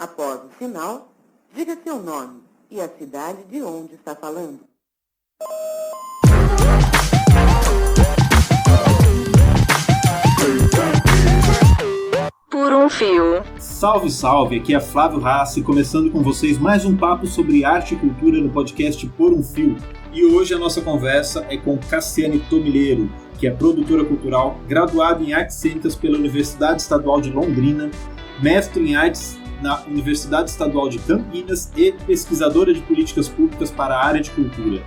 Após o sinal, diga seu nome e a cidade de onde está falando. Por um fio. Salve, salve! Aqui é Flávio Rassi, começando com vocês mais um papo sobre arte e cultura no podcast Por um Fio. E hoje a nossa conversa é com Cassiane Tomileiro, que é produtora cultural, graduada em Artes Cênicas pela Universidade Estadual de Londrina, mestre em Artes na Universidade Estadual de Campinas e pesquisadora de políticas públicas para a área de cultura.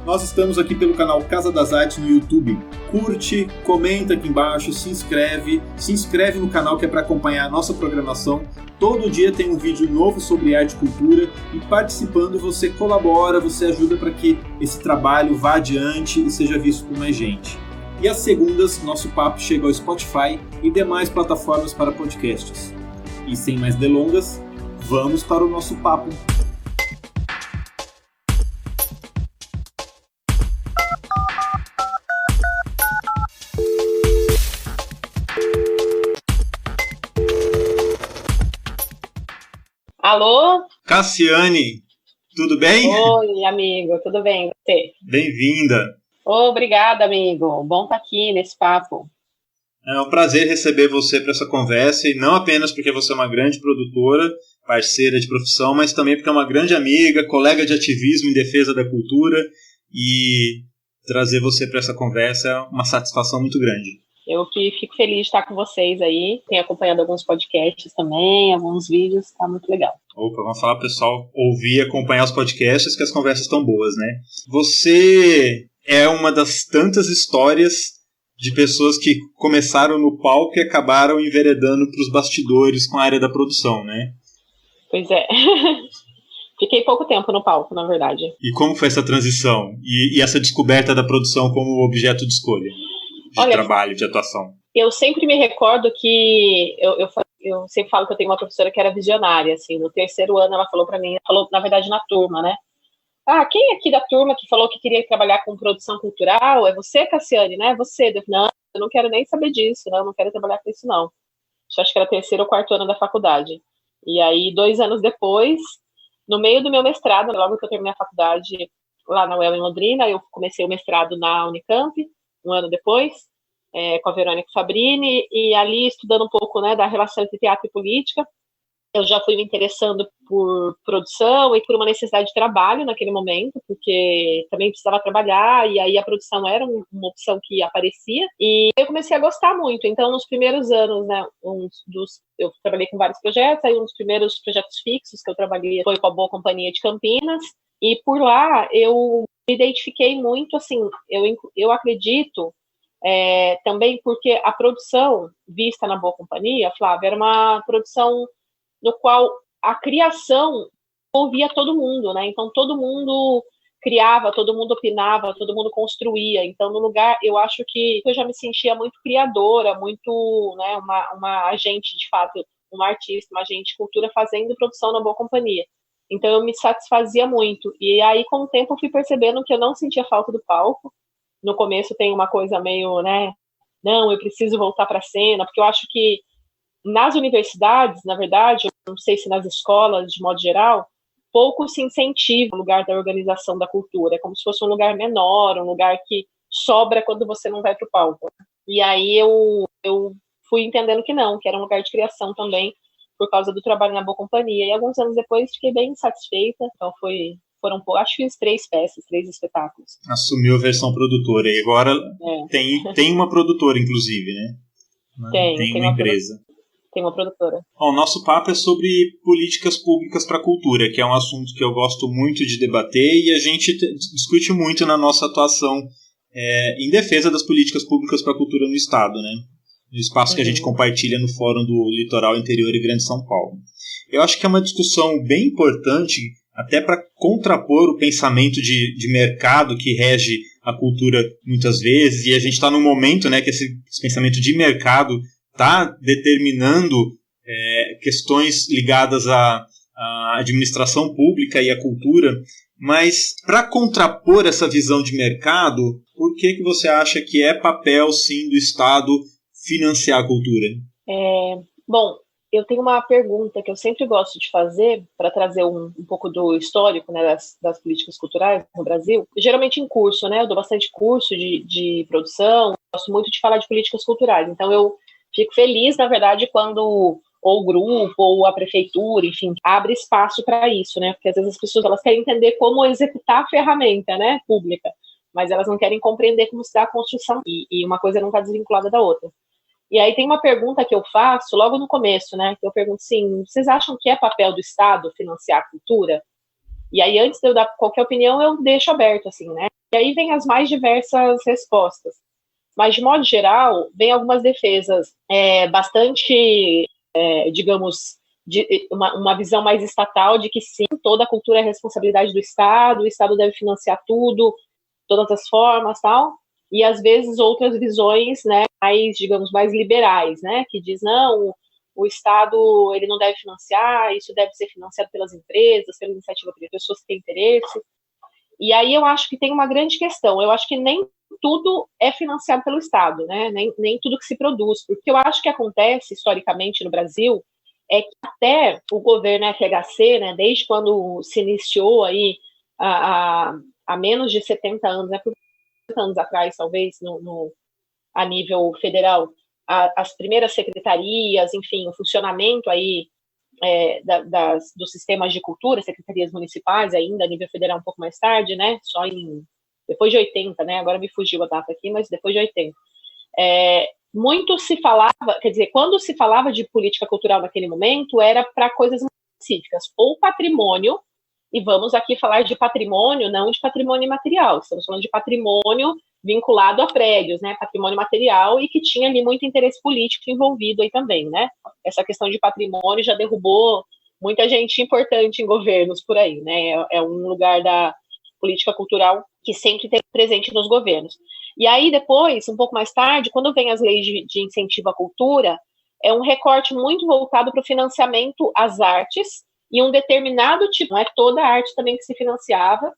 Nós estamos aqui pelo canal Casa das Artes no YouTube. Curte, comenta aqui embaixo, se inscreve no canal que é para acompanhar a nossa programação. Todo dia tem um vídeo novo sobre arte e cultura e participando você colabora, você ajuda para que esse trabalho vá adiante e seja visto por mais gente. E às segundas, nosso papo chega ao Spotify e demais plataformas para podcasts. E sem mais delongas, vamos para o nosso papo. Alô? Cassiane, tudo bem? Oi, amigo, tudo bem? Você? Bem-vinda. Obrigada, amigo. Bom estar aqui nesse papo. É um prazer receber você para essa conversa, e não apenas porque você é uma grande produtora, parceira de profissão, mas também porque é uma grande amiga, colega de ativismo em defesa da cultura, e trazer você para essa conversa é uma satisfação muito grande. Eu que fico feliz de estar com vocês aí. Tenho acompanhado alguns podcasts também, alguns vídeos, tá muito legal. Opa, vamos falar pro pessoal ouvir e acompanhar os podcasts, que as conversas estão boas, né? Você é uma das tantas histórias de pessoas que começaram no palco e acabaram enveredando para os bastidores com a área da produção, né? Pois é. Fiquei pouco tempo no palco, na verdade. E como foi essa transição? E essa descoberta da produção como objeto de escolha? De trabalho, de atuação? Eu sempre me recordo que eu sempre falo que eu tenho uma professora que era visionária, assim, no terceiro ano ela falou para mim, falou na verdade na turma, né? Ah, quem aqui da turma que falou que queria trabalhar com produção cultural? É você, Cassiane, né? Você. Não, eu não quero nem saber disso, né? Eu não quero trabalhar com isso, não. Acho que era terceiro ou quarto ano da faculdade. E aí, 2 anos depois, no meio do meu mestrado, logo que eu terminei a faculdade lá na UEL em Londrina, eu comecei o mestrado na Unicamp, 1 ano depois, com a Verônica Fabrini, e ali estudando um pouco, né, da relação entre teatro e política. Eu já fui me interessando por produção e por uma necessidade de trabalho naquele momento, porque também precisava trabalhar, e aí a produção era uma opção que aparecia, e eu comecei a gostar muito. Então, nos primeiros anos, né, eu trabalhei com vários projetos, aí um dos primeiros projetos fixos que eu trabalhei foi com a Boa Companhia de Campinas, e por lá eu me identifiquei muito, assim, eu acredito, também porque a produção vista na Boa Companhia, Flávia, era uma produção no qual a criação envolvia todo mundo, né? Então todo mundo criava, todo mundo opinava, todo mundo construía. Então no lugar, eu acho que eu já me sentia muito criadora, muito, né, uma agente de fato, uma artista, uma agente de cultura fazendo produção na Boa Companhia. Então eu me satisfazia muito. E aí com o tempo eu fui percebendo que eu não sentia falta do palco. No começo tem uma coisa meio, né, não, eu preciso voltar para a cena, porque eu acho que nas universidades, na verdade, eu não sei se nas escolas, de modo geral, pouco se incentiva o lugar da organização da cultura. É como se fosse um lugar menor, um lugar que sobra quando você não vai para o palco. E aí eu fui entendendo que não, que era um lugar de criação também, por causa do trabalho na Boa Companhia. E alguns anos depois fiquei bem satisfeita. Então foram, acho que fiz 3 peças, 3 espetáculos. Assumiu a versão produtora. E agora tem uma produtora, inclusive, né? Tem uma empresa. Tem uma produtora. Bom, o nosso papo é sobre políticas públicas para a cultura, que é um assunto que eu gosto muito de debater e a gente discute muito na nossa atuação em defesa das políticas públicas para a cultura no Estado, né? No espaço que a gente compartilha no Fórum do Litoral Interior e Grande São Paulo. Eu acho que é uma discussão bem importante, até para contrapor o pensamento de mercado que rege a cultura muitas vezes, e a gente está num momento, né, que esse pensamento de mercado está determinando questões ligadas à administração pública e à cultura, mas para contrapor essa visão de mercado, por que você acha que é papel, sim, do Estado financiar a cultura? Bom, eu tenho uma pergunta que eu sempre gosto de fazer para trazer um pouco do histórico, né, das políticas culturais no Brasil. Geralmente em curso, né? Eu dou bastante curso de produção, gosto muito de falar de políticas culturais. Então eu fico feliz, na verdade, quando ou o grupo, ou a prefeitura, enfim, abre espaço para isso, né? Porque às vezes as pessoas elas querem entender como executar a ferramenta, né, pública, mas elas não querem compreender como se dá a construção, e uma coisa não está desvinculada da outra. E aí tem uma pergunta que eu faço logo no começo, né? Que eu pergunto assim: vocês acham que é papel do Estado financiar a cultura? E aí, antes de eu dar qualquer opinião, eu deixo aberto, assim, né? E aí vem as mais diversas respostas. Mas, de modo geral, vem algumas defesas bastante, digamos, de uma visão mais estatal de que sim, toda a cultura é responsabilidade do Estado, o Estado deve financiar tudo, todas as formas, tal. E às vezes outras visões, né, mais, digamos, mais liberais, né, que diz não, o Estado ele não deve financiar, isso deve ser financiado pelas empresas, pela iniciativa privada, pessoas que têm interesse. E aí eu acho que tem uma grande questão. Eu acho que nem tudo é financiado pelo Estado, né? Nem tudo que se produz, porque eu acho que acontece historicamente no Brasil é que até o governo FHC, né, desde quando se iniciou aí há menos de 70 anos, né, anos atrás, talvez, a nível federal, as primeiras secretarias, enfim, o funcionamento aí dos sistemas de cultura, secretarias municipais ainda, a nível federal um pouco mais tarde, né, depois de 80, né, agora me fugiu a data aqui, mas depois de 80. Muito se falava, quer dizer, quando se falava de política cultural naquele momento, era para coisas específicas, ou patrimônio, e vamos aqui falar de patrimônio, não de patrimônio imaterial, estamos falando de patrimônio vinculado a prédios, né, patrimônio material, e que tinha ali muito interesse político envolvido aí também, né, essa questão de patrimônio já derrubou muita gente importante em governos por aí, né, é um lugar da política cultural que sempre tem presente nos governos. E aí depois, um pouco mais tarde, quando vem as leis de incentivo à cultura, é um recorte muito voltado para o financiamento às artes, e um determinado tipo, não é toda a arte também que se financiava,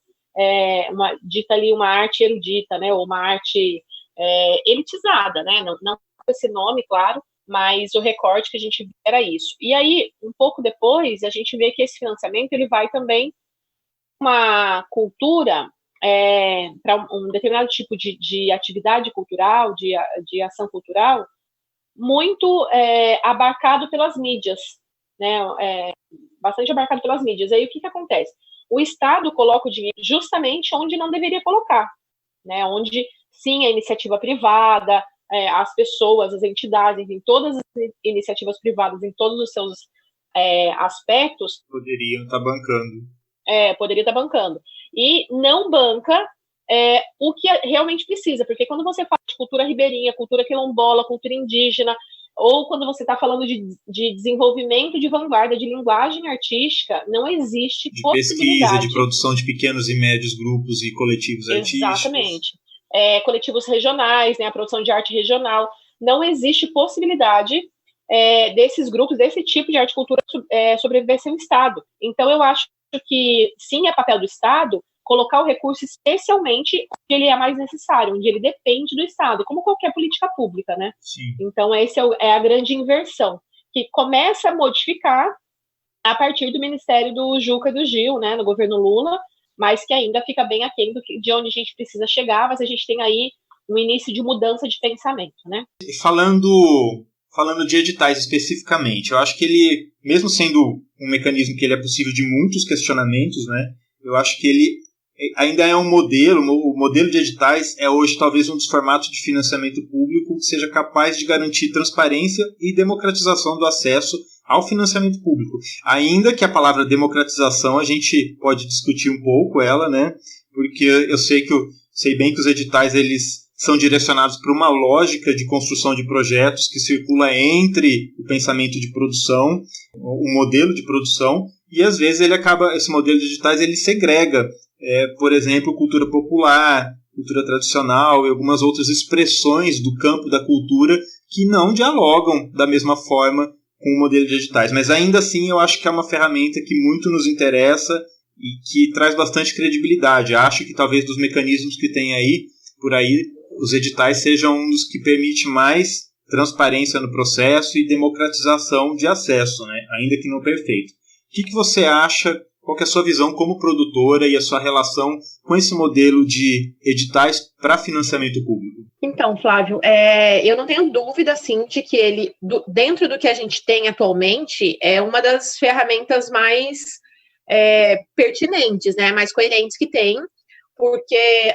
dita ali uma arte erudita, né, ou uma arte elitizada, né, não com esse nome, claro, mas o recorte que a gente vê era isso. E aí, um pouco depois, a gente vê que esse financiamento ele vai também uma cultura, para um determinado tipo de atividade cultural, de ação cultural, muito abarcado pelas mídias, né, bastante abarcado pelas mídias. Aí o que acontece? O Estado coloca o dinheiro justamente onde não deveria colocar, né? Onde sim a iniciativa privada, as pessoas, as entidades, enfim, todas as iniciativas privadas em todos os seus aspectos poderiam estar bancando. Poderia estar bancando. E não banca o que realmente precisa, porque quando você fala de cultura ribeirinha, cultura quilombola, cultura indígena, ou quando você está falando de desenvolvimento de vanguarda, de linguagem artística, não existe de possibilidade. Pesquisa, de produção de pequenos e médios grupos e coletivos artísticos. Exatamente. Coletivos regionais, né, a produção de arte regional. Não existe possibilidade desses grupos, desse tipo de arte e cultura sobreviver sem o Estado. Então, eu acho que, sim, é papel do Estado colocar o recurso especialmente onde ele é mais necessário, onde ele depende do Estado, como qualquer política pública, né? Sim. Então, essa é a grande inversão, que começa a modificar a partir do Ministério do Juca e do Gil, né, no governo Lula, mas que ainda fica bem aquém de onde a gente precisa chegar, mas a gente tem aí um início de mudança de pensamento, né? E falando de editais especificamente, eu acho que ele, mesmo sendo um mecanismo que ele é possível de muitos questionamentos, né, eu acho que ele ainda é um modelo, o modelo de editais é hoje talvez um dos formatos de financiamento público que seja capaz de garantir transparência e democratização do acesso ao financiamento público. Ainda que a palavra democratização a gente pode discutir um pouco ela, né, porque eu sei bem que os editais eles são direcionados para uma lógica de construção de projetos que circula entre o pensamento de produção, o modelo de produção, e às vezes esse modelo de editais ele segrega, por exemplo, cultura popular, cultura tradicional e algumas outras expressões do campo da cultura que não dialogam da mesma forma com o modelo de editais. Mas ainda assim eu acho que é uma ferramenta que muito nos interessa e que traz bastante credibilidade. Acho que talvez dos mecanismos que tem aí, por aí, os editais sejam um dos que permite mais transparência no processo e democratização de acesso, né? Ainda que não perfeito. O que você acha, qual que é a sua visão como produtora e a sua relação com esse modelo de editais para financiamento público? Então, Flávio, eu não tenho dúvida, sim, de que ele, dentro do que a gente tem atualmente, é uma das ferramentas mais pertinentes, né, mais coerentes que tem, porque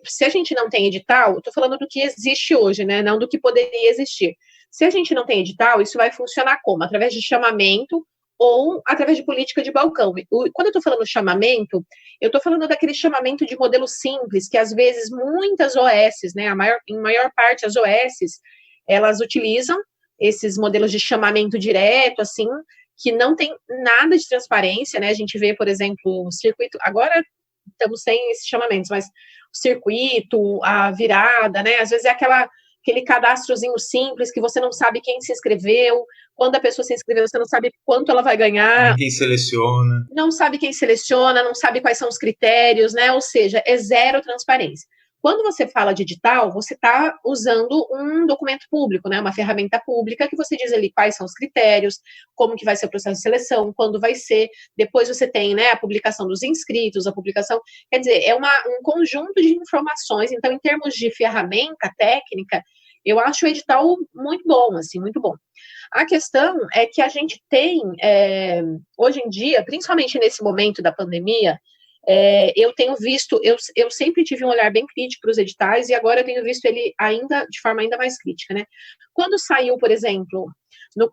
se a gente não tem edital, estou falando do que existe hoje, né, não do que poderia existir. Se a gente não tem edital, isso vai funcionar como? Através de chamamento ou através de política de balcão. Quando eu estou falando chamamento, eu estou falando daquele chamamento de modelo simples, que às vezes muitas OSs, né, em maior parte as OSs, elas utilizam esses modelos de chamamento direto, assim, que não tem nada de transparência, né, a gente vê, por exemplo, o circuito, agora estamos sem esses chamamentos, mas o circuito, a virada, né, às vezes é aquele cadastrozinho simples que você não sabe quem se inscreveu, quando a pessoa se inscreveu, você não sabe quanto ela vai ganhar. Quem seleciona. Não sabe quem seleciona, não sabe quais são os critérios, né? Ou seja, é zero transparência. Quando você fala de edital, você está usando um documento público, né? Uma ferramenta pública que você diz ali quais são os critérios, como que vai ser o processo de seleção, quando vai ser. Depois você tem, né, a publicação dos inscritos, a publicação. Quer dizer, é um conjunto de informações. Então, em termos de ferramenta técnica, eu acho o edital muito bom, assim, muito bom. A questão é que a gente tem, hoje em dia, principalmente nesse momento da pandemia, eu tenho visto, eu sempre tive um olhar bem crítico para os editais e agora eu tenho visto ele ainda de forma ainda mais crítica, né? Quando saiu, por exemplo,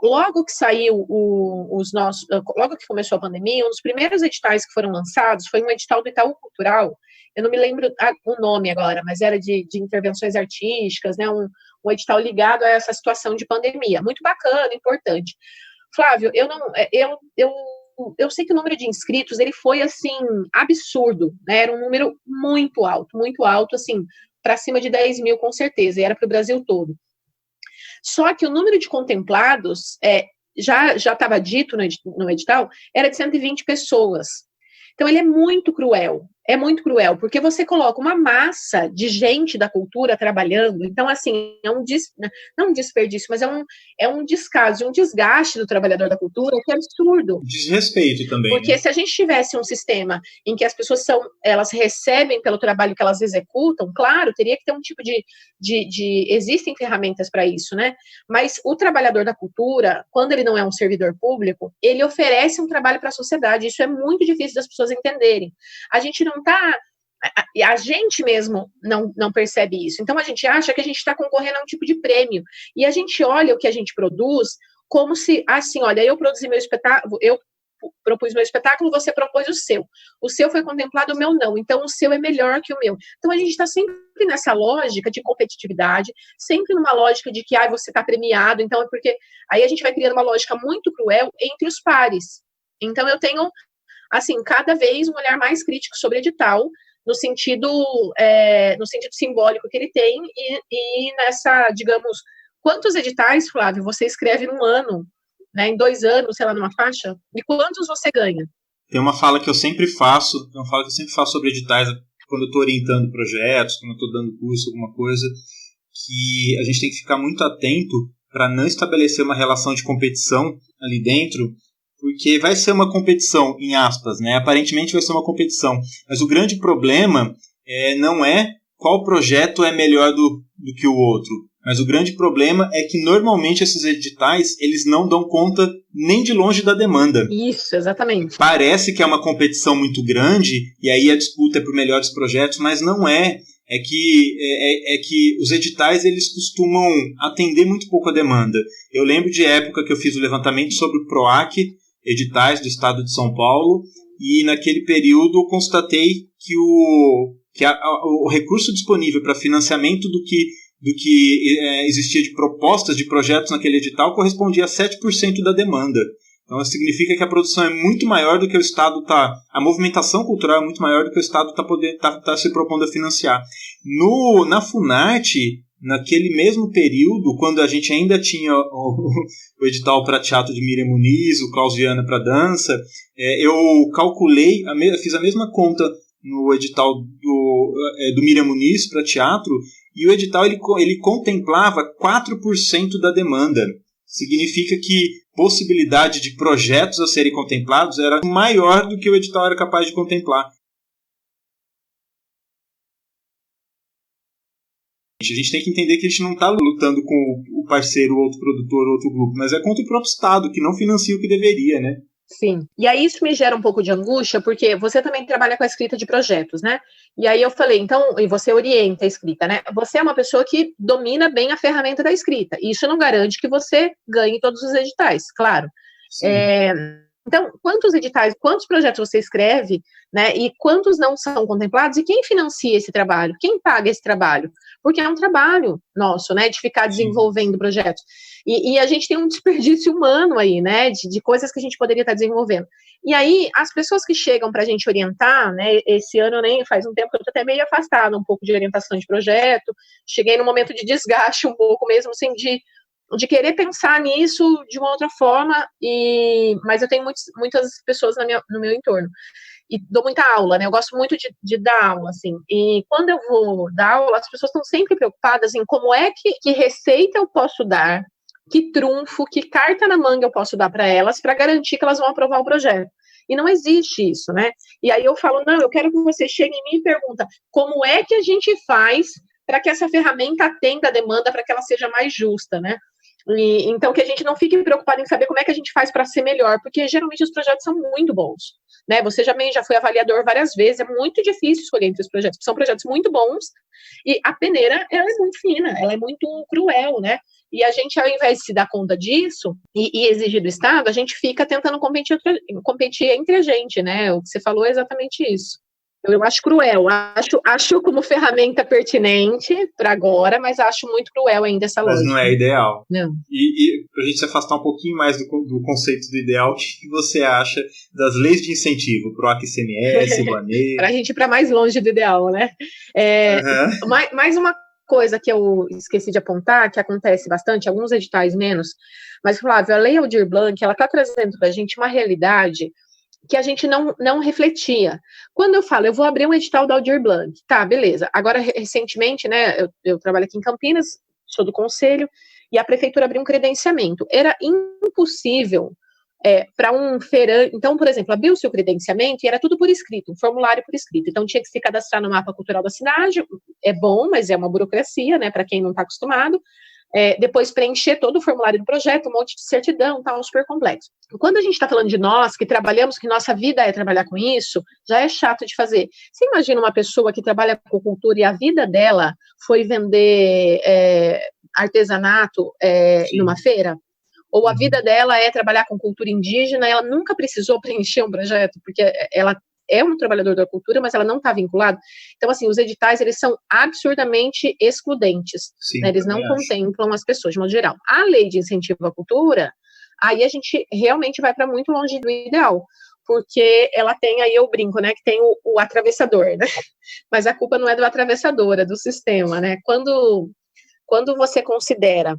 logo que saiu logo que começou a pandemia, um dos primeiros editais que foram lançados foi um edital do Itaú Cultural. Eu não me lembro o nome agora, mas era de intervenções artísticas, né? Um edital ligado a essa situação de pandemia. Muito bacana, importante. Flávio, eu sei que o número de inscritos, ele foi, assim, absurdo, né? Era um número muito alto, assim, para cima de 10 mil, com certeza, e era para o Brasil todo. Só que o número de contemplados, já estava dito no edital, era de 120 pessoas. Então, ele é muito cruel, porque você coloca uma massa de gente da cultura trabalhando, então, assim, não um desperdício, mas é um descaso, um desgaste do trabalhador da cultura, que é absurdo. Desrespeito também. Porque né? Se a gente tivesse um sistema em que as pessoas elas recebem pelo trabalho que elas executam, claro, teria que ter um tipo existem ferramentas para isso, né? Mas o trabalhador da cultura, quando ele não é um servidor público, ele oferece um trabalho para a sociedade, isso é muito difícil das pessoas entenderem. A gente mesmo não percebe isso. Então, a gente acha que a gente está concorrendo a um tipo de prêmio. E a gente olha o que a gente produz como se, assim, olha, eu produzi meu espetáculo, eu propus meu espetáculo, você propôs o seu. O seu foi contemplado, o meu não. Então, o seu é melhor que o meu. Então, a gente está sempre nessa lógica de competitividade, sempre numa lógica de que, você está premiado, então é porque... Aí a gente vai criando uma lógica muito cruel entre os pares. Então, eu tenho, assim, cada vez um olhar mais crítico sobre edital, no sentido simbólico que ele tem e nessa, digamos, quantos editais, Flávio, você escreve num ano, né, em 2 anos, sei lá, numa faixa? E quantos você ganha? Tem uma fala que eu sempre faço sobre editais quando eu estou orientando projetos, quando eu estou dando curso, alguma coisa, que a gente tem que ficar muito atento para não estabelecer uma relação de competição ali dentro, porque vai ser uma competição, em aspas, né? Aparentemente vai ser uma competição, mas o grande problema não é qual projeto é melhor do que o outro, mas o grande problema é que normalmente esses editais, eles não dão conta nem de longe da demanda. Isso, exatamente. Parece que é uma competição muito grande, e aí a disputa é por melhores projetos, mas não é. É que os editais, eles costumam atender muito pouco a demanda. Eu lembro de época que eu fiz o levantamento sobre o PROAC, editais do estado de São Paulo, e naquele período eu constatei que o recurso disponível para financiamento do que existia de propostas de projetos naquele edital correspondia a 7% da demanda. Então, significa que a produção é muito maior do que o Estado está... A movimentação cultural é muito maior do que o Estado está se propondo a financiar. Na Funarte, naquele mesmo período, quando a gente ainda tinha o edital para teatro de Miriam Muniz, o Klaus Viana para dança, eu calculei, fiz a mesma conta no edital do Miriam Muniz para teatro, E o edital ele contemplava 4% da demanda. Significa que possibilidade de projetos a serem contemplados era maior do que o edital era capaz de contemplar. A gente tem que entender que a gente não está lutando com o parceiro, outro produtor, outro grupo, mas é contra o próprio Estado, que não financia o que deveria, né? Sim, e aí isso me gera um pouco de angústia, porque você também trabalha com a escrita de projetos, né? E aí eu falei, então, e você orienta a escrita, né? Você é uma pessoa que domina bem a ferramenta da escrita. Isso não garante que você ganhe todos os editais, claro. Então, quantos editais, quantos projetos você escreve, né? E quantos não são contemplados? E quem financia esse trabalho? Quem paga esse trabalho? Porque é um trabalho nosso, né? De ficar desenvolvendo projetos. E a gente tem um desperdício humano aí, né? De coisas que a gente poderia estar desenvolvendo. E aí, as pessoas que chegam para a gente orientar, né? Esse ano faz um tempo que eu estou até meio afastada um pouco de orientação de projeto. Cheguei num momento de desgaste um pouco mesmo, assim, de querer pensar nisso de uma outra forma, mas eu tenho muitas pessoas no meu entorno. E dou muita aula, né? Eu gosto muito de dar aula, assim. E quando eu vou dar aula, as pessoas estão sempre preocupadas em como é que receita eu posso dar, que trunfo, que carta na manga eu posso dar para elas para garantir que elas vão aprovar o projeto. E não existe isso, né? E aí eu falo, não, eu quero que você chegue em mim e pergunta como é que a gente faz para que essa ferramenta atenda a demanda, para que ela seja mais justa, né? Então, que a gente não fique preocupado em saber como é que a gente faz para ser melhor, porque geralmente os projetos são muito bons, né? Você já foi avaliador várias vezes, é muito difícil escolher entre os projetos, são projetos muito bons, e a peneira, ela é muito fina, ela é muito cruel, né? E a gente, ao invés de se dar conta disso e exigir do Estado, a gente fica tentando competir entre a gente, né? O que você falou é exatamente isso. Eu acho cruel, acho como ferramenta pertinente para agora, mas acho muito cruel ainda essa lógica. Mas não é ideal. Não. E para a gente se afastar um pouquinho mais do conceito do ideal, o que você acha das leis de incentivo, PROAC, ICMS, Rouanet? Para a gente ir para mais longe do ideal, né? Mais uma coisa que eu esqueci de apontar, que acontece bastante, alguns editais menos, mas, Flávio, a Lei Aldir Blanc, ela está trazendo para a gente uma realidade que a gente não refletia. Quando eu falo, eu vou abrir um edital da Aldir Blanc, tá, beleza. Agora, recentemente, né, eu trabalho aqui em Campinas, sou do conselho, e a prefeitura abriu um credenciamento. Era impossível para um feirante. Então, por exemplo, abriu o seu credenciamento e era tudo por escrito, um formulário por escrito. Então, tinha que se cadastrar no mapa cultural da cidade, é bom, mas é uma burocracia, né, para quem não está acostumado. Depois preencher todo o formulário do projeto, um monte de certidão, tal, super complexo. Quando a gente está falando de nós, que trabalhamos, que nossa vida é trabalhar com isso, já é chato de fazer. Você imagina uma pessoa que trabalha com cultura e a vida dela foi vender artesanato numa feira? Ou a vida dela é trabalhar com cultura indígena, ela nunca precisou preencher um projeto, porque ela é um trabalhador da cultura, mas ela não está vinculada. Então, assim, os editais, eles são absurdamente excludentes. Sim, né? Eles não contemplam as pessoas, de modo geral. A lei de incentivo à cultura, aí a gente realmente vai para muito longe do ideal, porque ela tem, aí eu brinco, né, que tem o atravessador, né? Mas a culpa não é do atravessador, é do sistema, né? Quando você considera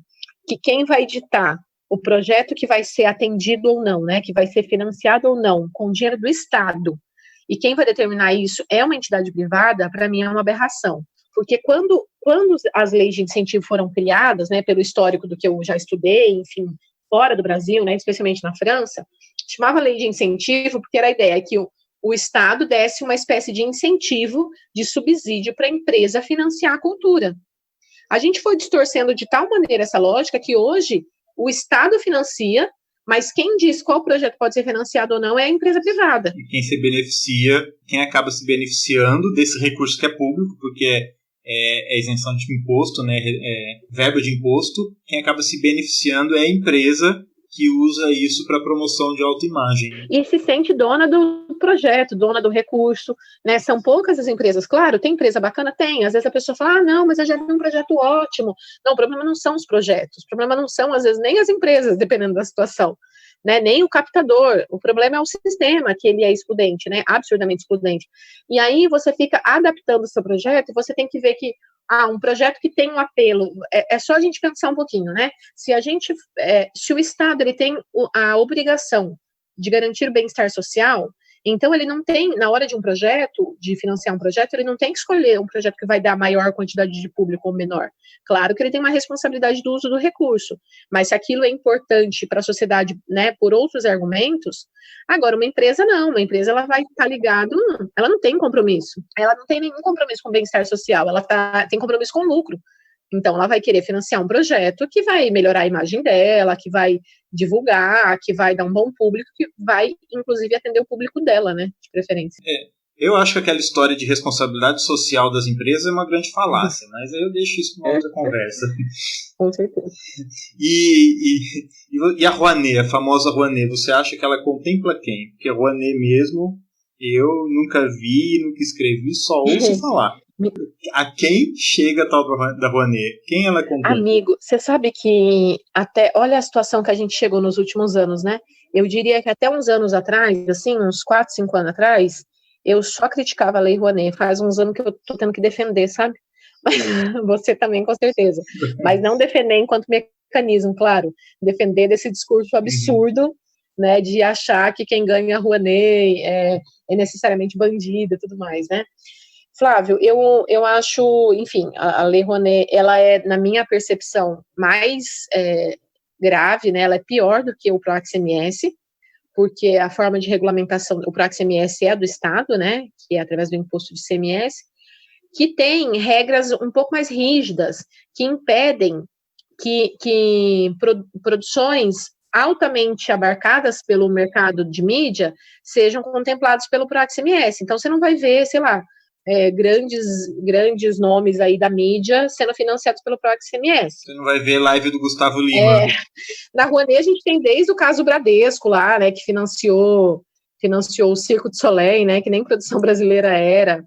que quem vai ditar o projeto que vai ser atendido ou não, né, que vai ser financiado ou não, com dinheiro do Estado, e quem vai determinar isso é uma entidade privada, para mim é uma aberração. Porque quando as leis de incentivo foram criadas, né, pelo histórico do que eu já estudei, enfim, fora do Brasil, né, especialmente na França, chamava lei de incentivo porque era a ideia que o Estado desse uma espécie de incentivo, de subsídio para a empresa financiar a cultura. A gente foi distorcendo de tal maneira essa lógica que hoje o Estado financia, mas quem diz qual projeto pode ser financiado ou não é a empresa privada. E quem acaba se beneficiando desse recurso que é público, porque é isenção de imposto, né, verba de imposto, quem acaba se beneficiando é a empresa que usa isso para promoção de autoimagem. E se sente dona do projeto, dona do recurso, né? São poucas as empresas. Claro, tem empresa bacana? Tem. Às vezes a pessoa fala, não, mas eu já vi um projeto ótimo. Não, o problema não são os projetos. O problema não são, às vezes, nem as empresas, dependendo da situação. Né? Nem o captador. O problema é o sistema, que ele é excludente, né? Absurdamente excludente. E aí você fica adaptando o seu projeto e você tem que ver que um projeto que tem um apelo, é só a gente pensar um pouquinho, né? Se o Estado ele tem a obrigação de garantir o bem-estar social, Então, ele não tem, na hora de um projeto, de financiar um projeto, ele não tem que escolher um projeto que vai dar maior quantidade de público ou menor. Claro que ele tem uma responsabilidade do uso do recurso, mas se aquilo é importante para a sociedade, né, por outros argumentos, agora uma empresa não, uma empresa ela vai estar ligada, ela não tem compromisso, ela não tem nenhum compromisso com o bem-estar social, ela tem compromisso com o lucro. Então, ela vai querer financiar um projeto que vai melhorar a imagem dela, que vai divulgar, que vai dar um bom público, que vai, inclusive, atender o público dela, né, de preferência. Eu acho que aquela história de responsabilidade social das empresas é uma grande falácia, mas aí eu deixo isso para outra conversa. Com certeza. E a Rouanet, a famosa Rouanet, você acha que ela contempla quem? Porque a Rouanet mesmo, eu nunca vi, nunca escrevi, só ouço falar. A quem chega a tal da Rouanet? Quem ela contempla? Amigo, você sabe que até, olha a situação que a gente chegou nos últimos anos, né? Eu diria que até uns anos atrás, assim, uns 4, 5 anos atrás, eu só criticava a Lei Rouanet. Faz uns anos que eu tô tendo que defender, sabe? Você também, com certeza. Mas não defender enquanto mecanismo, claro. Defender desse discurso absurdo, né? De achar que quem ganha a Rouanet é necessariamente bandido e tudo mais, né? Flávio, eu acho, enfim, a Lei Rouanet, ela é, na minha percepção, mais grave, né? Ela é pior do que o PROAC-CMS, porque a forma de regulamentação, o PROAC-CMS é do Estado, né? Que é através do imposto de CMS, que tem regras um pouco mais rígidas, que impedem que produções altamente abarcadas pelo mercado de mídia sejam contempladas pelo PROAC-CMS. Então, você não vai ver, sei lá, grandes nomes aí da mídia sendo financiados pelo PROAC-CMS. Você não vai ver live do Gustavo Lima. Na Rouanet a gente tem desde o caso Bradesco lá, né, que financiou o Circo du Soleil, né, que nem produção brasileira era.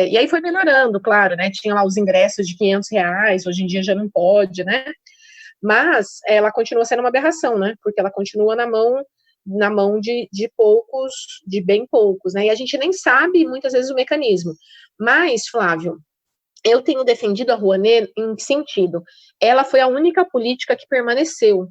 E aí foi melhorando, claro, né, tinha lá os ingressos de R$500, hoje em dia já não pode, né, mas ela continua sendo uma aberração, né, porque ela continua na mão de poucos, de bem poucos, né, e a gente nem sabe muitas vezes o mecanismo. Mas, Flávio, eu tenho defendido a Rouanet em que sentido? Ela foi a única política que permaneceu.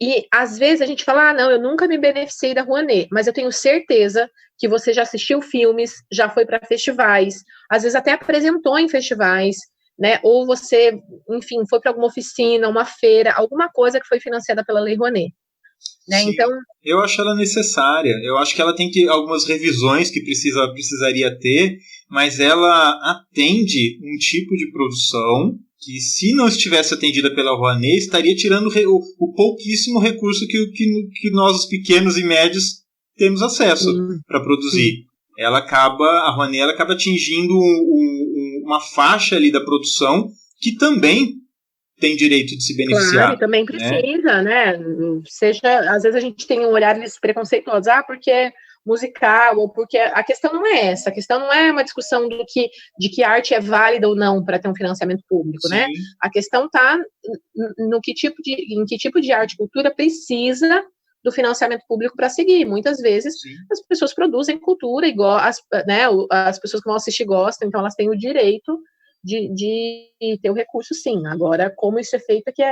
E, às vezes, a gente fala, não, eu nunca me beneficiei da Rouanet, mas eu tenho certeza que você já assistiu filmes, já foi para festivais, às vezes até apresentou em festivais, né, ou você, enfim, foi para alguma oficina, uma feira, alguma coisa que foi financiada pela Lei Rouanet. Né? Então, eu acho ela necessária. Eu acho que ela tem algumas revisões que precisaria ter, mas ela atende um tipo de produção que, se não estivesse atendida pela Rouanet, estaria tirando o pouquíssimo recurso que nós, os pequenos e médios, temos acesso para produzir. A Rouanet acaba atingindo uma faixa ali da produção que também tem direito de se beneficiar. Claro, e também precisa, né? Às vezes a gente tem um olhar preconceituoso, porque é musical, ou porque a questão não é essa, a questão não é uma discussão de que arte é válida ou não para ter um financiamento público, né? A questão está em que tipo de arte e cultura precisa do financiamento público para seguir. Muitas vezes as pessoas produzem cultura e as pessoas que vão assistir gostam, então elas têm o direito de ter o recurso, sim. Agora, como isso é feito, que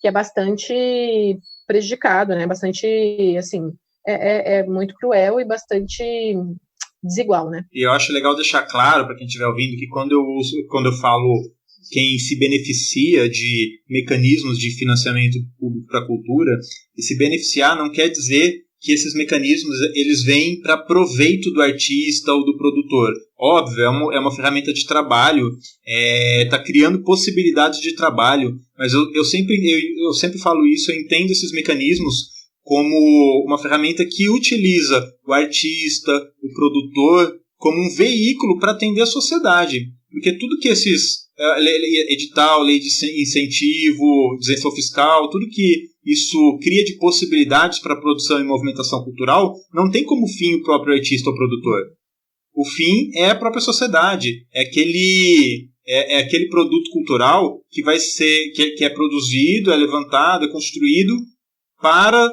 é bastante prejudicado, né? Bastante, assim, é muito cruel e bastante desigual, né? E eu acho legal deixar claro para quem estiver ouvindo que quando eu falo quem se beneficia de mecanismos de financiamento público para a cultura, e se beneficiar não quer dizer que esses mecanismos eles vêm para proveito do artista ou do produtor. Óbvio, é uma ferramenta de trabalho, está criando possibilidades de trabalho, mas eu sempre falo isso, eu entendo esses mecanismos como uma ferramenta que utiliza o artista, o produtor, como um veículo para atender a sociedade. Porque tudo que esses edital, lei de incentivo, isenção fiscal, tudo que isso cria de possibilidades para a produção e movimentação cultural, não tem como fim o próprio artista ou produtor. O fim é a própria sociedade, é aquele produto cultural que vai ser, que é produzido, é levantado, é construído para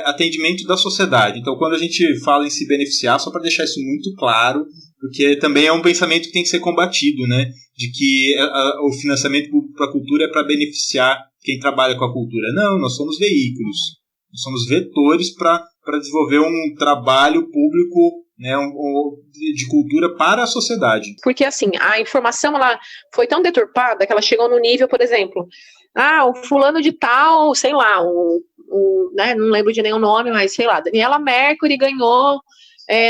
atendimento da sociedade. Então, quando a gente fala em se beneficiar, só para deixar isso muito claro, porque também é um pensamento que tem que ser combatido, né? De que o financiamento para a cultura é para beneficiar quem trabalha com a cultura. Não, nós somos veículos. somos vetores para desenvolver um trabalho público, né, de cultura para a sociedade. Porque, assim, a informação ela foi tão deturpada que ela chegou no nível, por exemplo, o fulano de tal, sei lá, né, não lembro de nenhum nome, mas sei lá, Daniela Mercury ganhou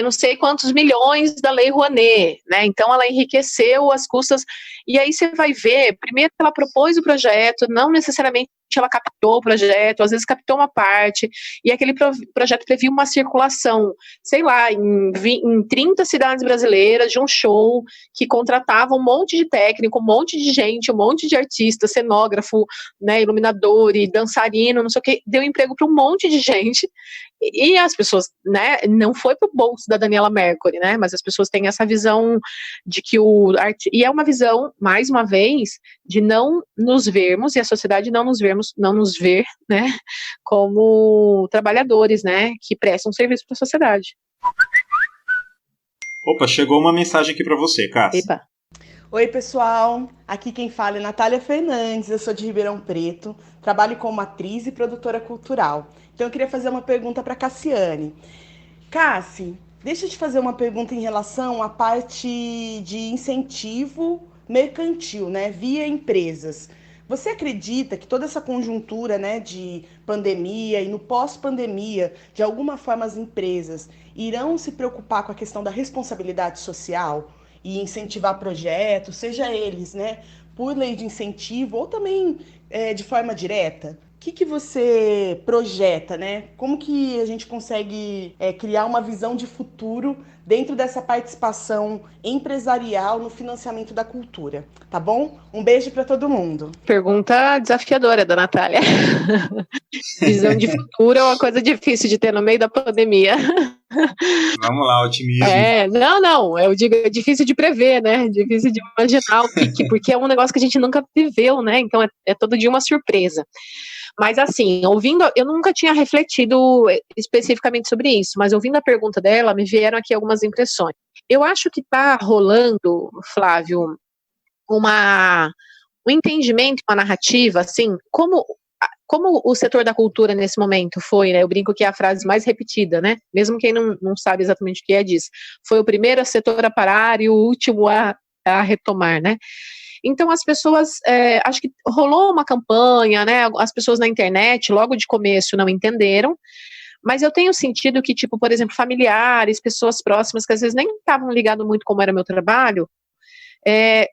não sei quantos milhões da Lei Rouanet, né? Então ela enriqueceu as custas, e aí você vai ver, primeiro que ela propôs o projeto, não necessariamente ela captou o projeto, às vezes captou uma parte, e aquele projeto previa uma circulação, sei lá, em 30 cidades brasileiras, de um show que contratava um monte de técnico, um monte de gente, um monte de artista, cenógrafo, né, iluminador e dançarino, não sei o que, deu emprego para um monte de gente, e as pessoas, né, não foi pro bolso da Daniela Mercury, né, mas as pessoas têm essa visão de que e é uma visão, mais uma vez, de não nos vermos, e a sociedade não nos ver, né, como trabalhadores, né, que prestam serviço para a sociedade. Opa, chegou uma mensagem aqui para você, Cássia. Epa. Oi, pessoal. Aqui quem fala é Natália Fernandes, eu sou de Ribeirão Preto, trabalho como atriz e produtora cultural. Então eu queria fazer uma pergunta para Cassiane. Cassi, deixa eu te fazer uma pergunta em relação à parte de incentivo mercantil, né, via empresas. Você acredita que toda essa conjuntura, né, de pandemia e no pós-pandemia, de alguma forma as empresas irão se preocupar com a questão da responsabilidade social e incentivar projetos, seja eles, né, por lei de incentivo ou também de forma direta? O que você projeta, né? Como que a gente consegue criar uma visão de futuro dentro dessa participação empresarial no financiamento da cultura, tá bom? Um beijo para todo mundo. Pergunta desafiadora da Natália. Visão de futuro é uma coisa difícil de ter no meio da pandemia. Vamos lá, otimismo. Eu digo, é difícil de prever, né? Difícil de imaginar porque é um negócio que a gente nunca viveu, né? Então é todo dia uma surpresa. Mas assim, ouvindo, eu nunca tinha refletido especificamente sobre isso, mas ouvindo a pergunta dela, me vieram aqui algumas impressões. Eu acho que está rolando, Flávio, um entendimento, uma narrativa, assim, como o setor da cultura nesse momento foi, né, eu brinco que é a frase mais repetida, né, mesmo quem não sabe exatamente o que é disso, foi o primeiro setor a parar e o último a retomar, né. Então as pessoas, acho que rolou uma campanha, né, as pessoas na internet, logo de começo, não entenderam, mas eu tenho sentido que, tipo, por exemplo, familiares, pessoas próximas, que às vezes nem estavam ligados muito como era meu trabalho,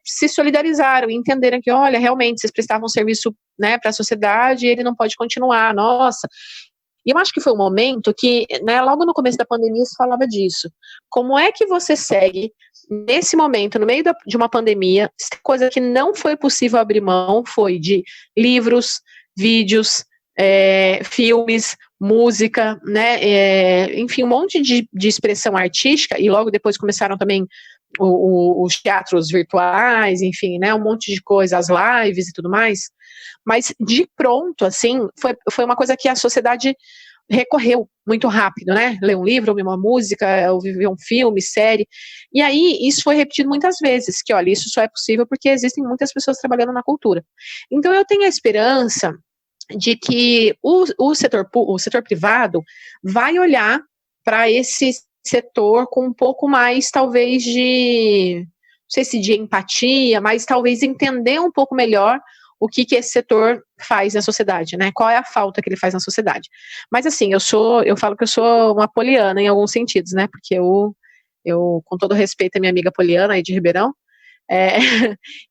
se solidarizaram e entenderam que, olha, realmente, vocês prestavam serviço, né, para a sociedade e ele não pode continuar, nossa. E eu acho que foi um momento que, né, logo no começo da pandemia se falava disso. Como é que você segue nesse momento, no meio de uma pandemia, coisa que não foi possível abrir mão foi de livros, vídeos, filmes, música, né, enfim, um monte de expressão artística, e logo depois começaram também os teatros virtuais, enfim, né, um monte de coisa, as lives e tudo mais, mas de pronto, assim, foi uma coisa que a sociedade recorreu muito rápido, né, ler um livro, ouvir uma música, ouvir um filme, série, e aí isso foi repetido muitas vezes, que olha, isso só é possível porque existem muitas pessoas trabalhando na cultura. Então eu tenho a esperança de que o setor privado vai olhar para esse setor com um pouco mais, talvez, não sei se de empatia, mas talvez entender um pouco melhor o que esse setor faz na sociedade, né? Qual é a falta que ele faz na sociedade. Mas assim, eu falo que eu sou uma poliana em alguns sentidos, né? Porque eu com todo respeito à minha amiga Poliana aí de Ribeirão,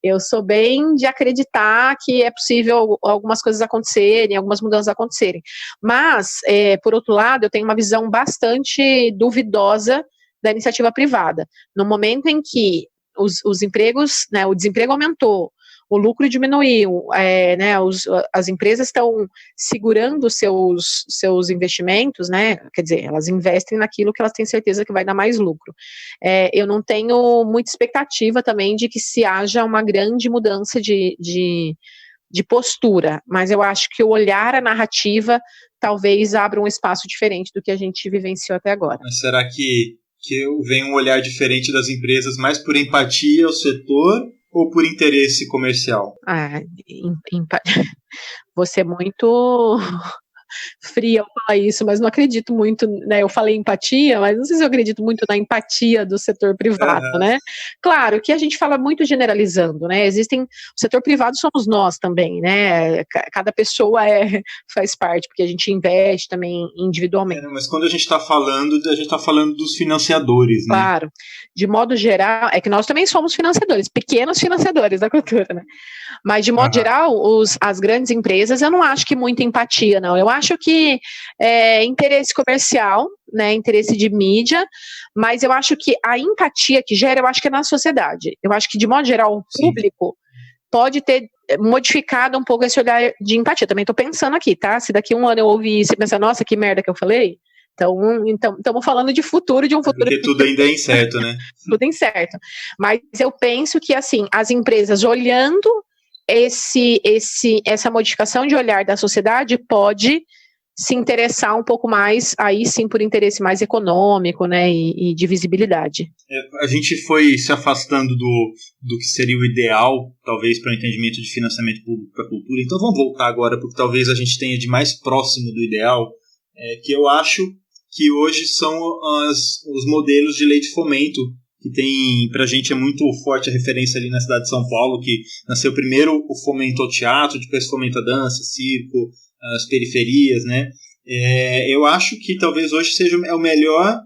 eu sou bem de acreditar que é possível algumas coisas acontecerem, algumas mudanças acontecerem. Mas, por outro lado, eu tenho uma visão bastante duvidosa da iniciativa privada. No momento em que os empregos, né, o desemprego aumentou, o lucro diminuiu, né, as empresas estão segurando seus investimentos, né, quer dizer, elas investem naquilo que elas têm certeza que vai dar mais lucro. Eu não tenho muita expectativa também de que se haja uma grande mudança de postura, mas eu acho que o olhar, a narrativa, talvez abra um espaço diferente do que a gente vivenciou até agora. Mas será que vem um olhar diferente das empresas mais por empatia ao setor ou por interesse comercial? Você é muito fria ao falar isso, mas não acredito muito, né? Eu falei empatia, mas não sei se eu acredito muito na empatia do setor privado, né? Claro que a gente fala muito generalizando, né? O setor privado somos nós também, né? Cada pessoa faz parte, porque a gente investe também individualmente. Mas quando a gente está falando dos financiadores, né? Claro. De modo geral, é que nós também somos financiadores, pequenos financiadores da cultura, né? Mas, de modo geral, as grandes empresas, eu não acho que muita empatia, não. Eu acho que interesse comercial, né, interesse de mídia, mas eu acho que a empatia que gera, eu acho que é na sociedade. Eu acho que, de modo geral, o público pode ter modificado um pouco esse olhar de empatia. Também estou pensando aqui, tá? Se daqui a um ano eu ouvir isso e pensar, nossa, que merda que eu falei, então estamos falando de futuro, de um futuro... Porque tudo ainda é incerto, né? Tudo incerto. Mas eu penso que, assim, as empresas olhando essa modificação de olhar da sociedade pode se interessar um pouco mais, aí sim, por interesse mais econômico, né, e de visibilidade. A gente foi se afastando do que seria o ideal, talvez, para o entendimento de financiamento público para a cultura. Então vamos voltar agora, porque talvez a gente tenha de mais próximo do ideal, que eu acho que hoje são os modelos de lei de fomento, que tem, pra gente é muito forte a referência ali na cidade de São Paulo, que nasceu primeiro o fomento ao teatro, depois fomento à dança, circo, as periferias, né? Eu acho que talvez hoje seja o melhor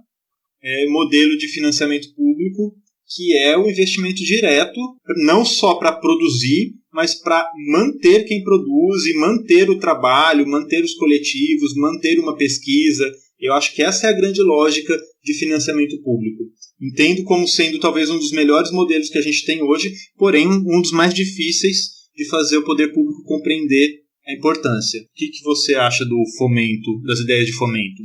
modelo de financiamento público, que é o investimento direto, não só para produzir, mas para manter quem produz e manter o trabalho, manter os coletivos, manter uma pesquisa. Eu acho que essa é a grande lógica de financiamento público. Entendo como sendo talvez um dos melhores modelos que a gente tem hoje, porém um dos mais difíceis de fazer o poder público compreender a importância. O que você acha do fomento, das ideias de fomento?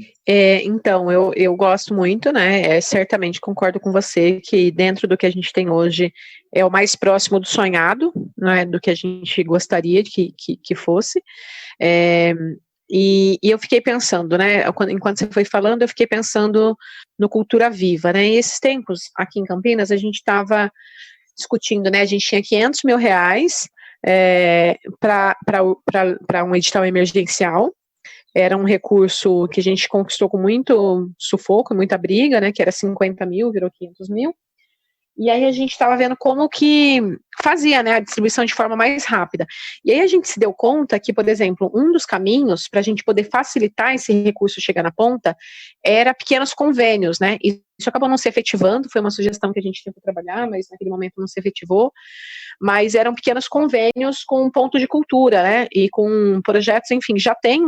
Então, eu gosto muito, né? Certamente concordo com você que dentro do que a gente tem hoje é o mais próximo do sonhado, né? Do que a gente gostaria que fosse. E eu fiquei pensando, né, enquanto você foi falando, eu fiquei pensando no Cultura Viva, né, e esses tempos, aqui em Campinas, a gente estava discutindo, né, a gente tinha R$500 mil para um edital emergencial, era um recurso que a gente conquistou com muito sufoco, muita briga, né, que era 50 mil, virou 500 mil, e aí a gente estava vendo como que fazia, né, a distribuição de forma mais rápida. E aí a gente se deu conta que, por exemplo, um dos caminhos para a gente poder facilitar esse recurso chegar na ponta era pequenos convênios, né? E isso acabou não se efetivando, foi uma sugestão que a gente tentou trabalhar, mas naquele momento não se efetivou. Mas eram pequenos convênios com ponto de cultura, né? E com projetos, enfim, já tem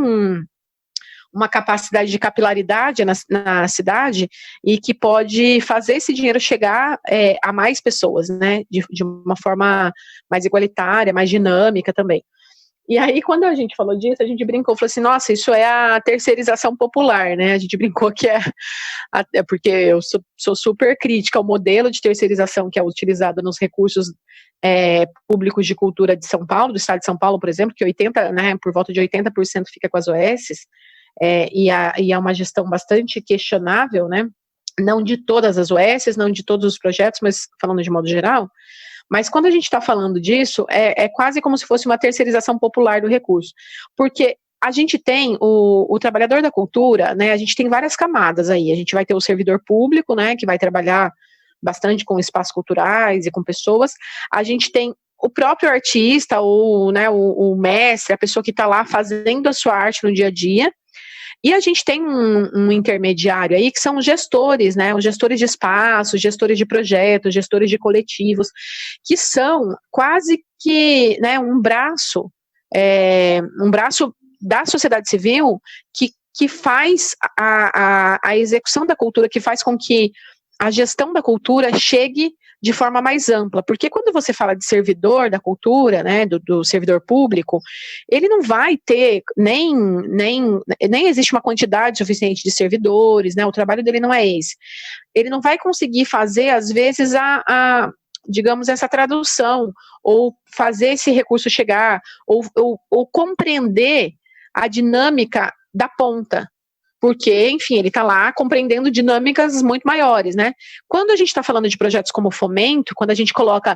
uma capacidade de capilaridade na cidade e que pode fazer esse dinheiro chegar a mais pessoas, né, de uma forma mais igualitária, mais dinâmica também. E aí, quando a gente falou disso, a gente brincou, falou assim, nossa, isso é a terceirização popular, né, a gente brincou que porque eu sou super crítica ao modelo de terceirização que é utilizado nos recursos públicos de cultura de São Paulo, do estado de São Paulo, por exemplo, que por volta de 80% fica com as OSs, e é uma gestão bastante questionável, né? Não de todas as OSs, não de todos os projetos, mas falando de modo geral. Mas quando a gente está falando disso, é quase como se fosse uma terceirização popular do recurso, porque a gente tem o trabalhador da cultura, né? A gente tem várias camadas aí. A gente vai ter o servidor público, né? Que vai trabalhar bastante com espaços culturais e com pessoas. A gente tem o próprio artista, ou, né, o mestre, a pessoa que está lá fazendo a sua arte no dia a dia. E a gente tem um intermediário aí que são os gestores, né, os gestores de espaços, gestores de projetos, gestores de coletivos, que são quase que, né, um braço da sociedade civil que faz a execução da cultura, que faz com que a gestão da cultura chegue de forma mais ampla, porque quando você fala de servidor da cultura, né, do servidor público, ele não vai ter nem existe uma quantidade suficiente de servidores, né, o trabalho dele não é esse. Ele não vai conseguir fazer, às vezes, digamos, essa tradução, ou fazer esse recurso chegar, ou compreender a dinâmica da ponta, porque, enfim, ele está lá compreendendo dinâmicas muito maiores, né? Quando a gente está falando de projetos como fomento, quando a gente coloca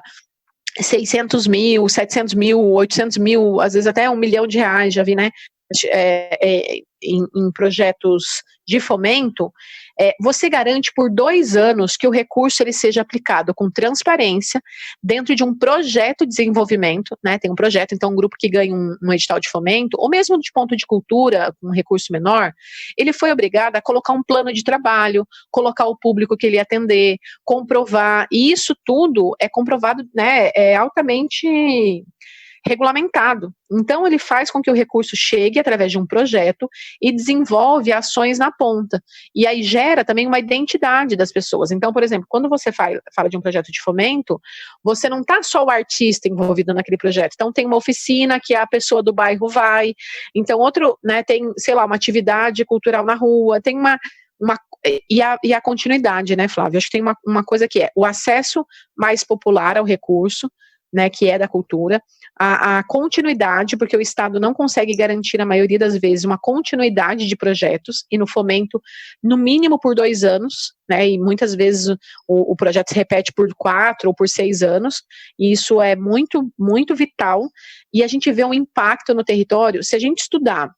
600 mil, 700 mil, 800 mil, às vezes até R$1 milhão, já vi, né? em projetos de fomento, você garante por 2 anos que o recurso ele seja aplicado com transparência dentro de um projeto de desenvolvimento, né? Tem um projeto, então um grupo que ganha um edital de fomento, ou mesmo de ponto de cultura, com um recurso menor, ele foi obrigado a colocar um plano de trabalho, colocar o público que ele ia atender, comprovar, e isso tudo é comprovado, né? É altamente regulamentado. Então, ele faz com que o recurso chegue através de um projeto e desenvolve ações na ponta. E aí gera também uma identidade das pessoas. Então, por exemplo, quando você fala de um projeto de fomento, você não está só o artista envolvido naquele projeto. Então, tem uma oficina que a pessoa do bairro vai. Então, outro, né, tem, sei lá, uma atividade cultural na rua, tem e a continuidade, né, Flávio? Acho que tem uma coisa que é o acesso mais popular ao recurso, né, que é da cultura, a continuidade, porque o Estado não consegue garantir, na maioria das vezes, uma continuidade de projetos, e no fomento, no mínimo por 2 anos, né, e muitas vezes o projeto se repete por 4 ou por 6 anos, e isso é muito, muito vital, e a gente vê um impacto no território, se a gente estudar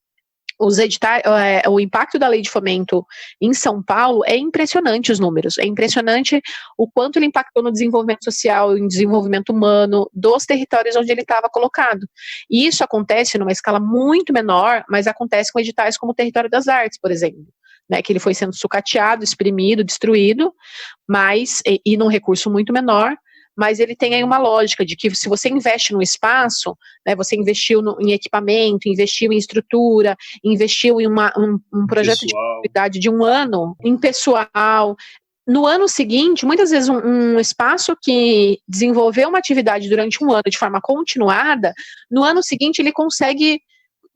os editais, o impacto da lei de fomento em São Paulo é impressionante os números, é impressionante o quanto ele impactou no desenvolvimento social e no desenvolvimento humano dos territórios onde ele estava colocado. E isso acontece numa escala muito menor, mas acontece com editais como o Território das Artes, por exemplo, né, que ele foi sendo sucateado, exprimido, destruído, mas, e num recurso muito menor, mas ele tem aí uma lógica de que se você investe no espaço, né, você investiu em equipamento, investiu em estrutura, investiu em um projeto de atividade de 1 ano, em pessoal. No ano seguinte, muitas vezes um espaço que desenvolveu uma atividade durante 1 ano de forma continuada, no ano seguinte ele consegue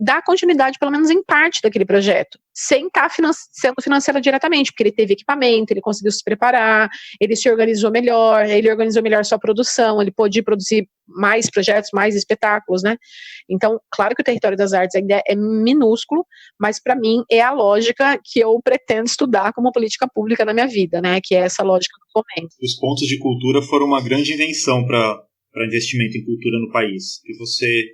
dar continuidade, pelo menos em parte, daquele projeto, sem estar sendo financiado diretamente, porque ele teve equipamento, ele conseguiu se preparar, ele se organizou melhor, ele organizou melhor sua produção, ele pôde produzir mais projetos, mais espetáculos, né? Então, claro que o Território das Artes ainda é minúsculo, mas para mim é a lógica que eu pretendo estudar como política pública na minha vida, né? Que é essa lógica do fomento. Os pontos de cultura foram uma grande invenção para investimento em cultura no país, que você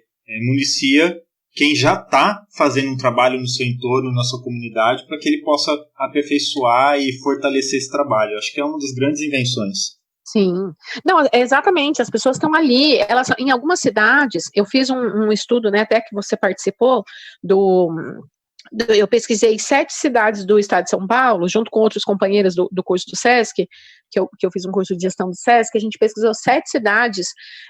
municia quem já está fazendo um trabalho no seu entorno, na sua comunidade, para que ele possa aperfeiçoar e fortalecer esse trabalho. Acho que é uma das grandes invenções. Sim, não, exatamente, as pessoas estão ali, em algumas cidades, eu fiz um estudo, né, até que você participou, eu pesquisei 7 cidades do estado de São Paulo, junto com outros companheiros do curso do SESC, que eu fiz um curso de gestão do SESC, a gente pesquisou 7 cidades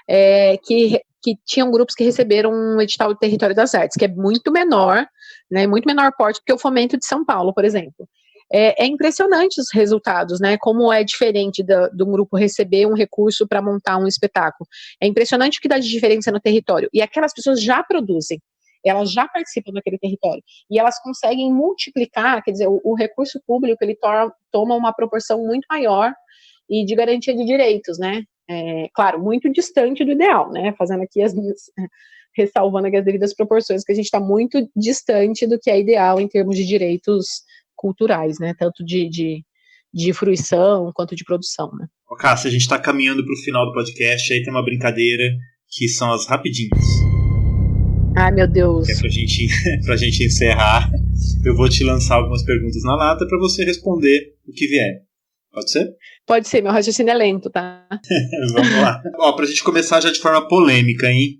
que tinham grupos que receberam um edital do Território das Artes, que é muito menor, né, muito menor porte do que o Fomento de São Paulo, por exemplo. É impressionante os resultados, né, como é diferente do grupo receber um recurso para montar um espetáculo. É impressionante o que dá de diferença no território, e aquelas pessoas já produzem, elas já participam daquele território, e elas conseguem multiplicar, quer dizer, o recurso público, ele toma uma proporção muito maior e de garantia de direitos, né, claro, muito distante do ideal, né, fazendo aqui ressalvando aqui as devidas proporções, que a gente está muito distante do que é ideal em termos de direitos culturais, né, tanto de fruição quanto de produção, né. Cássia, a gente está caminhando para o final do podcast, aí tem uma brincadeira que são as rapidinhas. Ai, meu Deus. Que é pra gente encerrar, eu vou te lançar algumas perguntas na lata para você responder o que vier. Pode ser? Pode ser, meu raciocínio é lento, tá? Vamos lá. Pra gente começar já de forma polêmica, hein?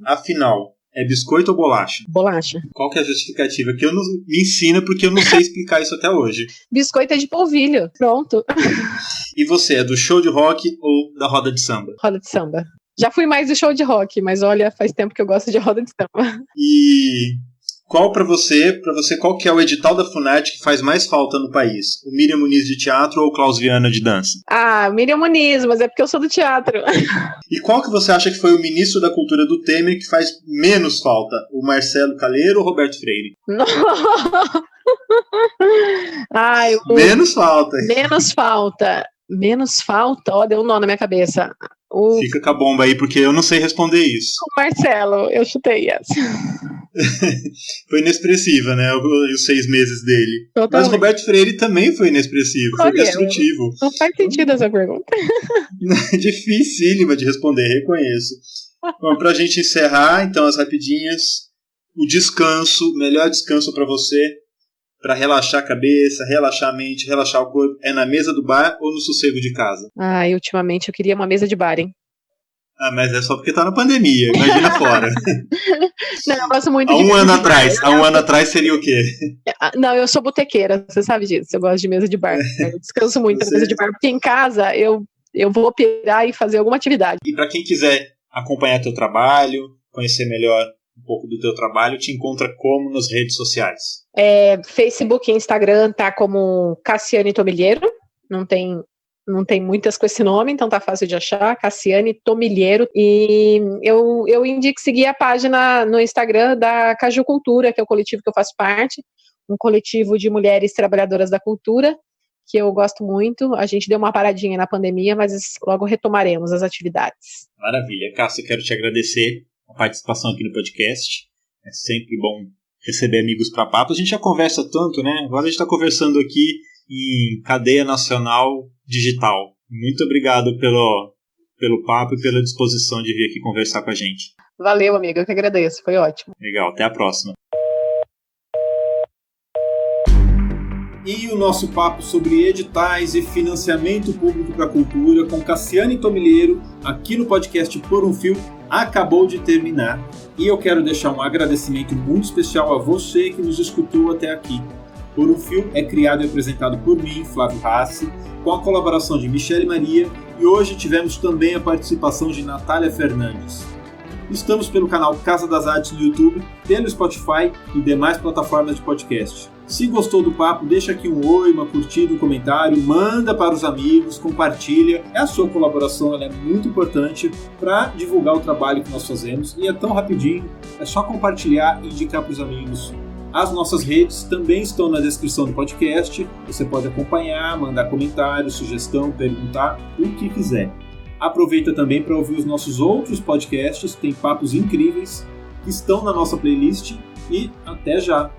Afinal, é biscoito ou bolacha? Bolacha. Qual que é a justificativa? Que eu não me ensina porque eu não sei explicar isso até hoje. Biscoito é de polvilho. Pronto. E você, é do show de rock ou da roda de samba? Roda de samba. Já fui mais do show de rock, mas olha, faz tempo que eu gosto de roda de samba. E qual para você, qual que é o edital da Funarte que faz mais falta no país? O Miriam Muniz de teatro ou o Klaus Viana de dança? Miriam Muniz, mas é porque eu sou do teatro. E qual que você acha que foi o ministro da Cultura do Temer que faz menos falta? O Marcelo Caleiro ou o Roberto Freire? Menos falta. Menos falta, ó, deu um nó na minha cabeça. Fica com a bomba aí, porque eu não sei responder isso. O Marcelo, eu chutei essa. Foi inexpressiva, né? Os 6 meses dele. Totalmente. Mas Roberto Freire também foi inexpressivo, foi destrutivo. Não faz sentido essa pergunta. Dificílima de responder, reconheço. Bom, pra gente encerrar, então, as rapidinhas. o descanso, melhor descanso para você, para relaxar a cabeça, relaxar a mente, relaxar o corpo, é na mesa do bar ou no sossego de casa? E ultimamente eu queria uma mesa de bar, hein? Mas é só porque tá na pandemia, imagina fora. Não, eu gosto muito há um ano atrás seria o quê? Não, eu sou botequeira, você sabe disso, eu gosto de mesa de bar. Eu descanso muito na mesa de bar, porque em casa eu vou operar e fazer alguma atividade. E para quem quiser acompanhar teu trabalho, conhecer melhor um pouco do teu trabalho, te encontra como nas redes sociais? Facebook e Instagram tá como Cassiane Tomilheiro, não tem muitas com esse nome, então tá fácil de achar, Cassiane Tomilheiro, e eu indico seguir a página no Instagram da Caju Cultura, que é o coletivo que eu faço parte, um coletivo de mulheres trabalhadoras da cultura, que eu gosto muito. A gente deu uma paradinha na pandemia, mas logo retomaremos as atividades. Maravilha. Cássia, quero te agradecer a participação aqui no podcast. É sempre bom receber amigos para papo. A gente já conversa tanto, né? Agora a gente está conversando aqui em cadeia nacional digital. Muito obrigado pelo papo e pela disposição de vir aqui conversar com a gente. Valeu, amiga. Eu que agradeço. Foi ótimo. Legal. Até a próxima. E o nosso papo sobre editais e financiamento público para a cultura com Cassiane Tomilheiro, aqui no podcast Por um Fio, acabou de terminar. E eu quero deixar um agradecimento muito especial a você que nos escutou até aqui. Por um Fio é criado e apresentado por mim, Flávio Rassi, com a colaboração de Michele Maria, e hoje tivemos também a participação de Natália Fernandes. Estamos pelo canal Casa das Artes no YouTube, pelo Spotify e demais plataformas de podcast. Se gostou do papo, deixa aqui um oi, uma curtida, um comentário, manda para os amigos, compartilha. A sua colaboração ela é muito importante para divulgar o trabalho que nós fazemos e é tão rapidinho, é só compartilhar e indicar para os amigos. As nossas redes também estão na descrição do podcast, você pode acompanhar, mandar comentário, sugestão, perguntar, o que quiser. Aproveita também para ouvir os nossos outros podcasts, tem papos incríveis que estão na nossa playlist e até já!